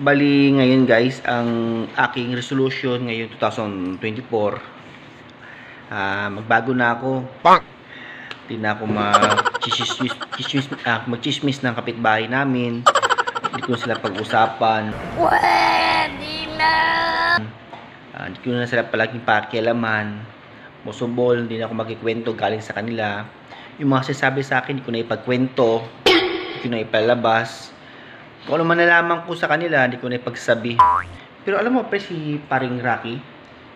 Bali ngayon guys, ang aking resolution ngayon 2024, magbago na ako. Hindi na ako mag-chismis ng kapitbahay namin. Hindi ko sila pag-usapan. Pwede na! Hindi ko na sila palaging pakialaman. Most of all, hindi na ako magkikwento galing sa kanila. Yung mga sinasabi sa akin, hindi ko na ipagkwento. Hindi ko na ipalabas. Kung ano man nalaman ko sa kanila, hindi ko na ipagsabi. Pero alam mo, pre, si paring Rocky,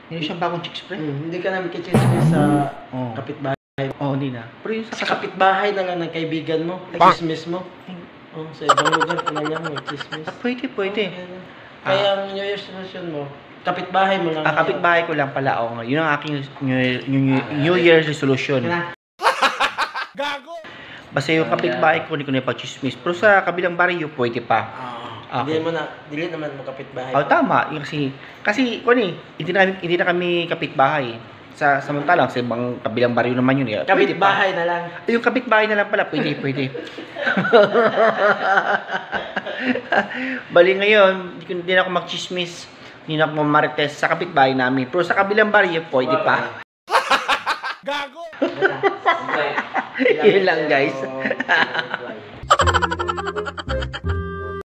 hindi siya bagong chicks, pre. Hindi ka namin kichismis sa kapitbahay. Hindi na. Pero yung Sa kapitbahay na lang ng kaibigan mo, kichismis mo. Sa ibang lugar ka na lang may chismis. Pwede. Kaya ang New Year's resolution mo, kapitbahay mo lang. Kapitbahay ko lang pala. Yun ang aking New Year's resolution. Gago! Basta yung kapitbahay ko, hindi ko na ipag-chismis. Pero sa kabilang baryo, pwede pa. Dili naman mo kapitbahay. Tama. Yung kasi hindi na kami kapitbahay. Samantalang sa ibang kabilang baryo naman yun. Kapitbahay na lang. Yung kapitbahay na lang pala, pwede. Bali ngayon, hindi na ako mag-chismis. Hindi na ako mamarites sa kapitbahay namin. Pero sa kabilang baryo, pwede pa. Gago! Yun lang guys.